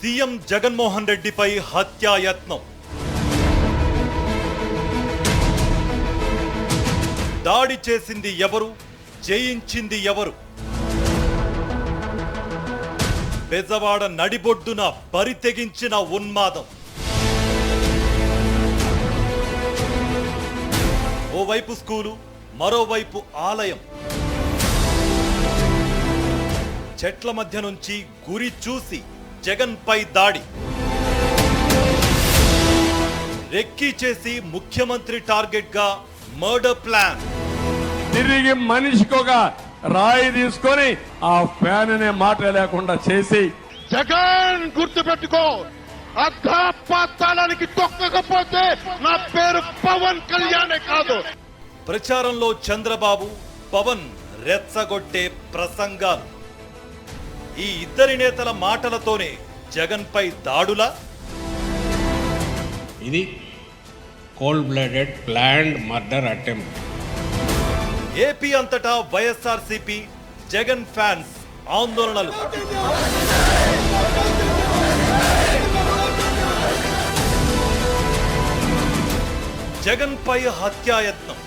CM Jaganmohan రెడ్డిపై హత్యాయత్నం. దాడి చేసింది ఎవరు, జయించింది ఎవరు? బెజవాడ నడిబొడ్డున బరితెగించిన ఉన్మాదం. ఓవైపు స్కూలు, మరోవైపు ఆలయం. చెట్ల మధ్య నుంచి గురి చూసి జగన్ పై దాడి. రెక్కీ చేసి ముఖ్యమంత్రి టార్గెట్ గా మర్డర్ ప్లాన్. తిరిగి మనిషికొక రాయి తీసుకొని ఆ ఫ్యాన్ అనే మాట లేకుండా చేసి, జగన్ గుర్తుపెట్టుకో, అర్ధపాతాళానికి తొక్కకపోతే నా పేరు పవన్ కళ్యాణే కాదు. ప్రచారంలో చంద్రబాబు, పవన్ రెచ్చగొట్టే ప్రసంగాలు. ఈ ఇద్దరి నేతల మాటలతోనే జగన్ పై దాడులా? ఇది cold blooded planned murder attempt. AP అంతటా వైఎస్ఆర్సీపీ, జగన్ ఫ్యాన్స్ ఆందోళనలు. జగన్ పై హత్యాయత్నం.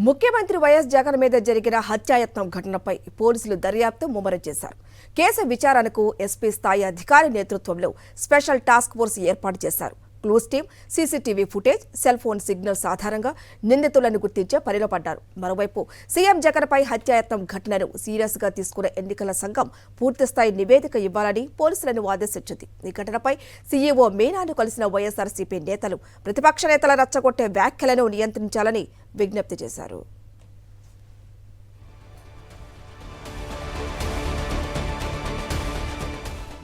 ముఖ్యమంత్రి వైఎస్ జగన్ మీద జరిగిన హత్యాయత్నం ఘటనపై పోలీసులు దర్యాప్తు ముమ్మరం చేశారు. కేసు విచారణకు ఎస్పీ స్థాయి అధికారి నేతృత్వంలో స్పెషల్ టాస్క్ ఫోర్స్ ఏర్పాటు చేశారు. Clues team, CCTV footage, cell phone signals ఆధారంగా నిందితులను గుర్తించే పనిలో పడ్డారు. మరోవైపు సీఎం జగన్పై హత్యాయత్నం ఘటనను సీరియస్ గా తీసుకున్న ఎన్నికల సంఘం పూర్తిస్థాయి నివేదిక ఇవ్వాలని పోలీసులను ఆదేశించింది. ఈ ఘటనపై సీఈఓ మీనాను కలిసిన వైఎస్ఆర్సీపీ నేతలు ప్రతిపక్ష నేతల రెచ్చగొట్టే వ్యాఖ్యలను నియంత్రించాలని విజ్ఞప్తి చేశారు.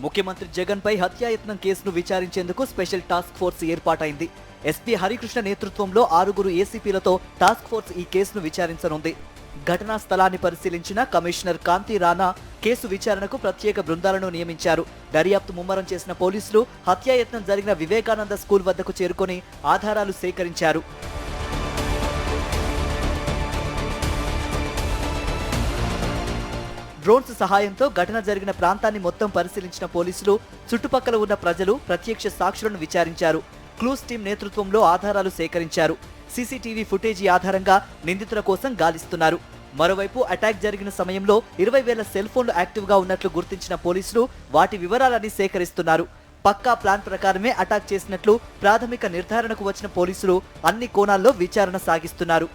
ముఖ్యమంత్రి జగన్ పై హత్యాయత్నం కేసును విచారించేందుకు స్పెషల్ టాస్క్ ఫోర్స్ ఏర్పాటైంది. ఎస్పీ హరికృష్ణ నేతృత్వంలో 6 ఏసీపీలతో టాస్క్ ఫోర్స్ ఈ కేసును విచారించనుంది. ఘటనా స్థలాన్ని పరిశీలించిన కమిషనర్ కాంతి రాణా కేసు విచారణకు ప్రత్యేక బృందాలను నియమించారు. దర్యాప్తు ముమ్మరం చేసిన పోలీసులు హత్యాయత్నం జరిగిన వివేకానంద స్కూల్ వద్దకు చేరుకొని ఆధారాలు సేకరించారు. డ్రోన్స్ సహాయంతో ఘటన జరిగిన ప్రాంతాన్ని మొత్తం పరిశీలించిన పోలీసులు చుట్టుపక్కల ఉన్న ప్రజలు, ప్రత్యక్ష సాక్షులను విచారించారు. క్లూస్ టీం నేతృత్వంలో ఆధారాలు సేకరించారు. సీసీటీవీ ఫుటేజీ ఆధారంగా నిందితుల కోసం గాలిస్తున్నారు. మరోవైపు అటాక్ జరిగిన సమయంలో 20,000 సెల్ ఫోన్లు యాక్టివ్గా ఉన్నట్లు గుర్తించిన పోలీసులు వాటి వివరాలన్నీ సేకరిస్తున్నారు. పక్కా ప్లాన్ ప్రకారమే అటాక్ చేసినట్లు ప్రాథమిక నిర్ధారణకు వచ్చిన పోలీసులు అన్ని కోణాల్లో విచారణ సాగిస్తున్నారు.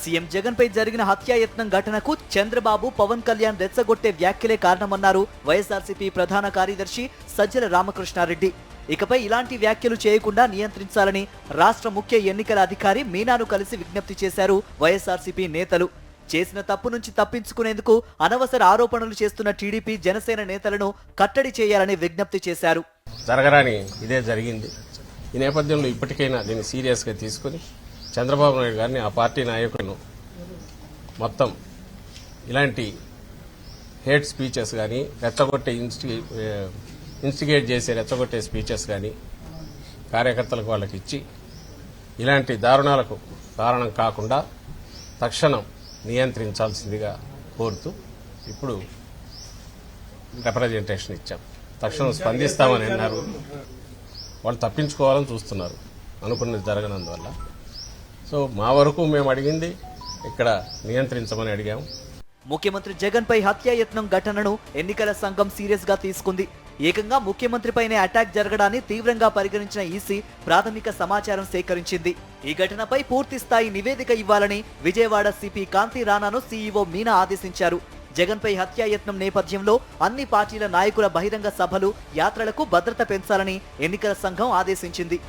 సీఎం జగన్ పై జరిగిన హత్యాయత్నం ఘటనకు చంద్రబాబు, పవన్ కళ్యాణ్ రెచ్చగొట్టే వ్యాఖ్యలే కారణమన్నారు వైఎస్ఆర్సీపీ ప్రధాన కార్యదర్శి సజ్జల రామకృష్ణారెడ్డి. ఇకపై ఇలాంటి వ్యాఖ్యలు చేయకుండా నియంత్రించాలని రాష్ట్ర ముఖ్య ఎన్నికల అధికారి మీనాను కలిసి విజ్ఞప్తి చేశారు వైఎస్ఆర్సీపీ నేతలు. చేసిన తప్పు నుంచి తప్పించుకునేందుకు అనవసర ఆరోపణలు చేస్తున్న టీడీపీ, జనసేన నేతలను కట్టడి చేయాలని విజ్ఞప్తి చేశారు. జరగరాని ఇదే జరిగింది. ఈ నేపథ్యంలో ఇప్పటికైనా దీన్ని సీరియస్గా తీసుకుని చంద్రబాబు నాయుడు గారిని, ఆ పార్టీ నాయకులను మొత్తం ఇలాంటి హేట్ స్పీచెస్ కానీ, రెచ్చగొట్టే ఇన్స్టిగేట్ చేసే రెచ్చగొట్టే స్పీచెస్ కానీ కార్యకర్తలకు వాళ్ళకి ఇచ్చి ఇలాంటి దారుణాలకు కారణం కాకుండా తక్షణం నియంత్రించాల్సిందిగా కోరుతూ ఇప్పుడు రిప్రజెంటేషన్ ఇచ్చాం. తక్షణం స్పందిస్తామని అన్నారు. వాళ్ళు తప్పించుకోవాలని చూస్తున్నారు అనుకున్నది జరగనందువల్ల. సో మా వరకు మేము అడిగింది ఇక్కడ నియంత్రించమని అడిగాము. ముఖ్యమంత్రి జగన్ పై హత్యాయత్నం ఘటనను ఎన్నికల సంఘం సీరియస్ గా తీసుకుంది. ఏకంగా ముఖ్యమంత్రిపైనే అటాక్ జరగడాన్ని తీవ్రంగా పరిగణించిన ఈసీ ప్రాథమిక సమాచారం సేకరించింది. ఈ ఘటనపై పూర్తి స్థాయి నివేదిక ఇవ్వాలని విజయవాడ సిపి కాంతి రాణాను సీఈఓ మీనా ఆదేశించారు. జగన్ పై హత్యాయత్నం నేపథ్యంలో అన్ని పార్టీల నాయకుల బహిరంగ సభలు, యాత్రలకు భద్రత పెంచాలని ఎన్నికల సంఘం ఆదేశించింది.